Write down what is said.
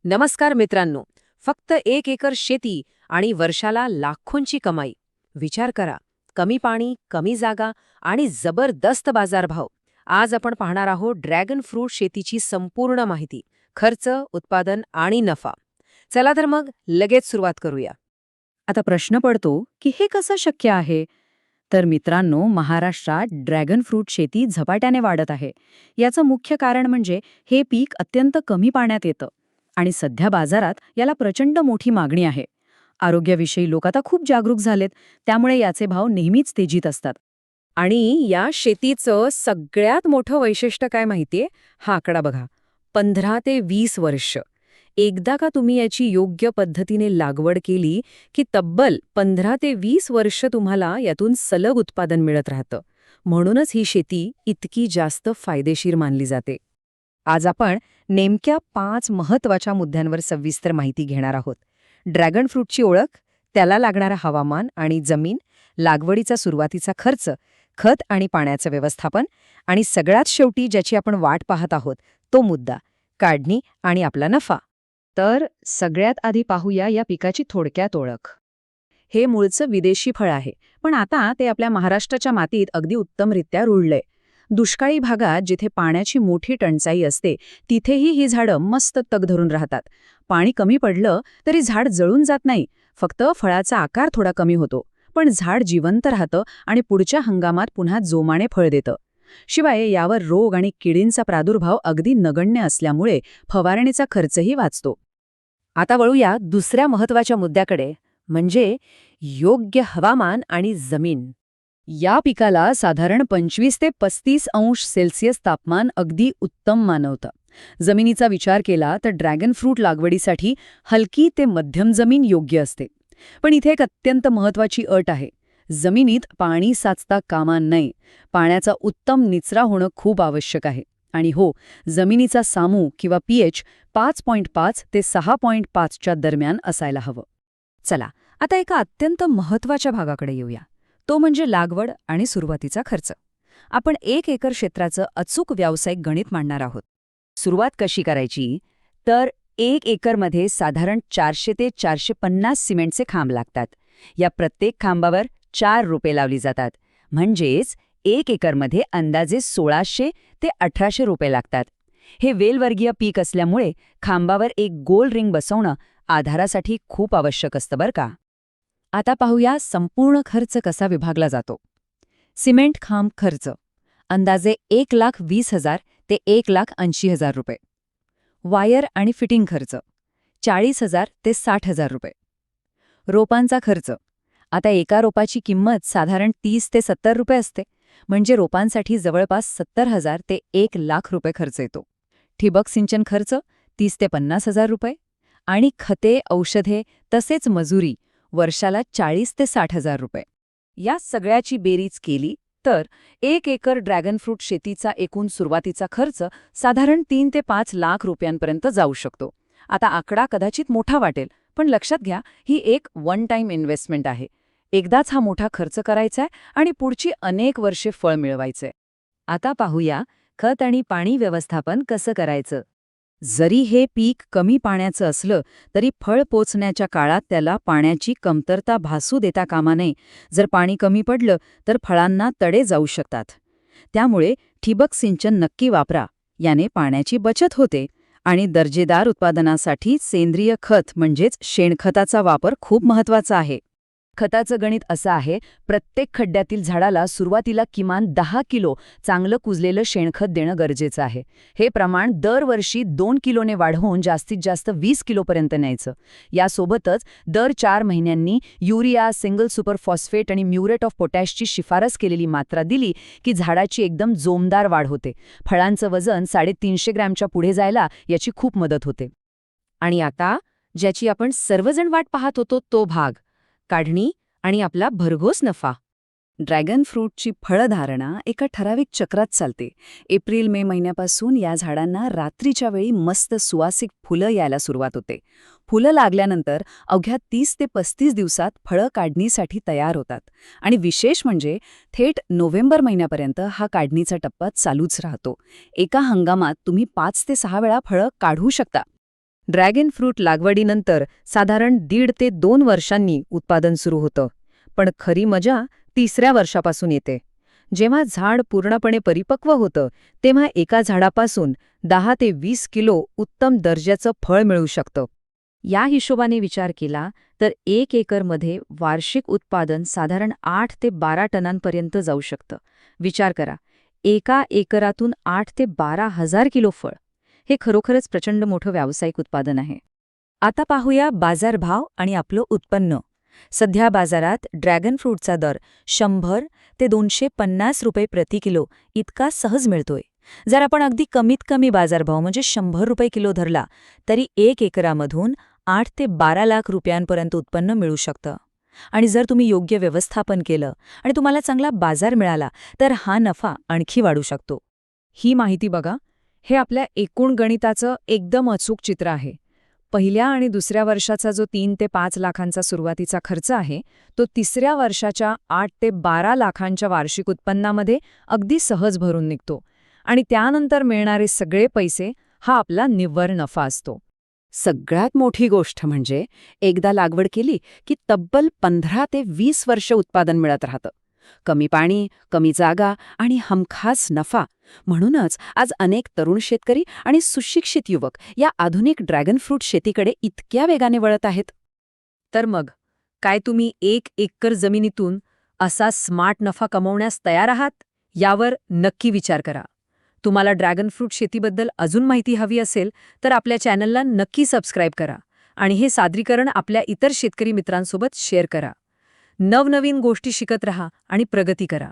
नमस्कार मित्रांनो. फक्त 1 एकर शेती आणि वर्षाला लाखोंची कमाई. विचार करा. कमी पाणी, कमी जागा आणि जबरदस्त बाजारभाव. आज आपण पाहणार आहोत ड्रॅगन फ्रूट शेतीची संपूर्ण माहिती, खर्च, उत्पादन आणि नफा. चला तर मग लगेच सुरुवात करूया. आता प्रश्न पडतो की हे कसं शक्य आहे. तर मित्रांनो, महाराष्ट्रात ड्रॅगन फ्रूट शेती झपाट्याने वाढत आहे. याचं मुख्य कारण म्हणजे हे पीक अत्यंत कमी पाण्यात येतं आणि सध्या बाजारात याला प्रचंड मोठी मागणी आहे. आरोग्याविषयी लोक आता खूप जागरूक झालेत, त्यामुळे याचे भाव नेहमीच तेजीत असतात. आणि या शेतीचं सगळ्यात मोठं वैशिष्ट्य काय माहितीये? हा आकडा बघा. 15 ते 20 वर्ष. एकदा का तुम्ही याची योग्य पद्धतीने लागवड केली की तब्बल 15 ते 20 वर्ष तुम्हाला यातून सलग उत्पादन मिळत राहतं. म्हणूनच ही शेती इतकी जास्त फायदेशीर मानली जाते. आज आपण नेमक्या 5 महत्वाच्या मुद्द्यांवर सविस्तर माहिती घेणार आहोत. ड्रॅगन फ्रूटची ओळख, त्याला लागणारा हवामान आणि जमीन, लागवडीचा सुरुवातीचा खर्च, खत आणि पाण्याचं व्यवस्थापन आणि सगळ्यात शेवटी ज्याची आपण वाट पाहत आहोत तो मुद्दा, काढणी आणि आपला नफा. तर सगळ्यात आधी पाहूया या पिकाची थोडक्यात ओळख. हे मूळचं विदेशी फळ आहे, पण आता ते आपल्या महाराष्ट्राच्या मातीत अगदी उत्तमरित्या रुळलंय. दुष्काळी भागात जिथे पाण्याची मोठी टंचाई असते तिथेही ही झाडं मस्त तग धरून राहतात. पाणी कमी पडलं तरी झाड जळून जात नाही, फक्त फळाचा आकार थोडा कमी होतो, पण झाड जिवंत राहतं आणि पुढच्या हंगामात पुन्हा जोमाने फळ देतं. शिवाय यावर रोग आणि किडींचा प्रादुर्भाव अगदी नगण्य असल्यामुळे फवारणीचा खर्चही वाचतो. आता वळूया दुसऱ्या महत्वाच्या मुद्द्याकडे, म्हणजे योग्य हवामान आणि जमीन. या पिकाला साधारण 25 ते 35 अंश सेल्सिअस तापमान अगदी उत्तम मानवतं. जमिनीचा विचार केला तर ड्रॅगन फ्रूट लागवडीसाठी हलकी ते मध्यम जमीन योग्य असते. पण इथे एक अत्यंत महत्वाची अट आहे. जमिनीत पाणी साचता कामा नये. पाण्याचा उत्तम निचरा होणं खूप आवश्यक आहे. आणि हो, जमिनीचा सामू किंवा पीएच 5.5 ते 6.5 च्या दरम्यान असायला हवं. चला, आता एका अत्यंत महत्वाच्या भागाकडे येऊया. तो म्हणजे लागवड आणि सुरुवातीचा खर्च. आपण 1 एकर क्षेत्राचं अचूक व्यावसायिक गणित मांडणार आहोत. सुरुवात कशी करायची? तर 1 एकरमध्ये साधारण 400 ते 450 सिमेंटचे खांब लागतात. या प्रत्येक खांबावर 4 रोपे लावली जातात. म्हणजेच 1 एकरमध्ये अंदाजे 1600 ते 1800 रोपे लागतात. हे वेलवर्गीय पीक असल्यामुळे खांबावर एक गोल रिंग बसवणं आधारासाठी खूप आवश्यक असतं बरं का. आता पाहूया संपूर्ण खर्च कसा विभागला जातो. सिमेंट खांब खर्च अंदाजे 1,20,000 ते 1,80,000 रुपये. वायर आणि फिटिंग खर्च 40,000 ते 60,000 रुपये. रोपांचा खर्च आता एका रोपाची किंमत साधारण 30 ते 70 रुपये असते, म्हणजे रोपांसाठी जवळपास 70,000 ते 1,00,000 रुपये खर्च येतो. ठिबक सिंचन खर्च 30 ते 50,000 रुपये आणि खते, औषधे तसेच मजुरी वर्षाला 40 ते 60,000 रुपये. या सगळ्याची बेरीज केली तर 1 एकर ड्रॅगन फ्रूट शेतीचा एकूण सुरुवातीचा खर्च साधारण 3 ते 5 लाख रुपयांपर्यंत जाऊ शकतो. आता आकडा कदाचित मोठा वाटेल, पण लक्षात घ्या, ही एक वन टाइम इन्व्हेस्टमेंट आहे. एकदाच हा मोठा खर्च करायचाय आणि पुढची अनेक वर्षे फळ मिळवायचंय. आता पाहूया खत आणि पाणी व्यवस्थापन कसं करायचं. जरी हे पीक कमी पाण्याचं असलं तरी फळ पोचण्याच्या काळात त्याला पाण्याची कमतरता भासू देता कामा नये. जर पाणी कमी पडलं तर फळांना तडे जाऊ शकतात. त्यामुळे ठिबक सिंचन नक्की वापरा. याने पाण्याची बचत होते आणि दर्जेदार उत्पादनासाठी सेंद्रिय खत म्हणजेच शेणखताचा वापर खूप महत्वाचा आहे. खताचं गणित असं आहे, प्रत्येक खड्ड्यातील झाडाला सुरुवातीला किमान 10 किलो चांगलं कुजलेलं शेणखत देणं गरजेचं आहे. हे प्रमाण दरवर्षी 2 किलोने वाढवून जास्तीत जास्त 20 किलोपर्यंत न्यायचं. यासोबतच दर 4 महिन्यांनी युरिया, सिंगल सुपर फॉस्फेट आणि म्युरेट ऑफ पोटॅशची शिफारस केलेली मात्रा दिली की झाडाची एकदम जोमदार वाढ होते. फळांचं वजन 350 ग्रॅमच्या पुढे जायला याची खूप मदत होते. आणि आता ज्याची आपण सर्वजण वाट पाहत होतो तो भाग, काढणी आणि आपला भरघोस नफा. ड्रॅगन फ्रूटची फळधारणा एका ठराविक चक्रात चालते. एप्रिल-मे महिन्यापासून या झाडांना रात्रीच्या वेळी मस्त सुवासिक फुलं यायला सुरुवात होते. फुलं लागल्यानंतर अवघ्या 30 ते 35 दिवसात फळं काढणीसाठी तयार होतात. आणि विशेष म्हणजे थेट नोव्हेंबर महिन्यापर्यंत हा काढणीचा टप्पा चालूच राहतो. एका हंगामात तुम्ही 5 ते 6 वेळा फळं काढू शकता. ड्रॅगन फ्रूट लागवडीनंतर साधारण 1.5 ते 2 वर्षांनी उत्पादन सुरू होतं. पण खरी मजा 3ऱ्या वर्षापासून येते. जेव्हा झाड पूर्णपणे परिपक्व होतं तेव्हा एका झाडापासून 10 ते 20 किलो उत्तम दर्जाचं फळ मिळू शकतं. या हिशोबाने विचार केला तर 1 एकरमध्ये वार्षिक उत्पादन साधारण 8 ते 12 टनांपर्यंत जाऊ शकतं. विचार करा, एका एकरातून 8 ते 12 हजार किलो फळ. हे खरोखरच प्रचंड मोठं व्यावसायिक उत्पादन आहे. आता पाहूया बाजारभाव आणि आपलं उत्पन्न. सध्या बाजारात ड्रॅगन फ्रूटचा दर 100 ते 250 रुपये प्रति किलो इतका सहज मिळतोय. जर आपण अगदी कमीत कमी बाजारभाव म्हणजे 100 रुपये किलो धरला तरी 1 एकरामधून 8 ते 12 लाख रुपयांपर्यंत उत्पन्न मिळू शकतं. आणि जर तुम्ही योग्य व्यवस्थापन केलं आणि तुम्हाला चांगला बाजार मिळाला तर हा नफा आणखी वाढू शकतो. ही माहिती बघा, हे आपल्या एकूण गणिताचं एकदम अचूक चित्र आहे. पहिल्या आणि दुसऱ्या वर्षाचा जो 3 ते 5 लाखांचा सुरुवातीचा खर्च आहे तो 3ऱ्या वर्षाच्या 8 ते 12 लाखांच्या वार्षिक उत्पन्नामध्ये अगदी सहज भरून निघतो. आणि त्यानंतर मिळणारे सगळे पैसे हा आपला निव्वळ नफा असतो. सगळ्यात मोठी गोष्ट म्हणजे एकदा लागवड केली की तब्बल 15 ते 20 वर्ष उत्पादन मिळत राहतं. कमी पाणी, कमी जागा आणि हमखास नफा. म्हणूनच आज अनेक तरुण शेतकरी आणि सुशिक्षित युवक या आधुनिक ड्रॅगन फ्रूट शेतीकडे इतक्या वेगाने वळत आहेत. तर मग काय तुम्ही 1 एकर जमिनीतून असा स्मार्ट नफा कमवण्यास तयार आहात? यावर नक्की विचार करा. तुम्हाला ड्रॅगन फ्रूट शेतीबद्दल अजून माहिती हवी असेल तर आपल्या चॅनलला नक्की सबस्क्राईब करा आणि हे सादरीकरण आपल्या इतर शेतकरी मित्रांसोबत शेअर करा. नवनवीन गोष्टी शिकत रहा आणि प्रगती करा.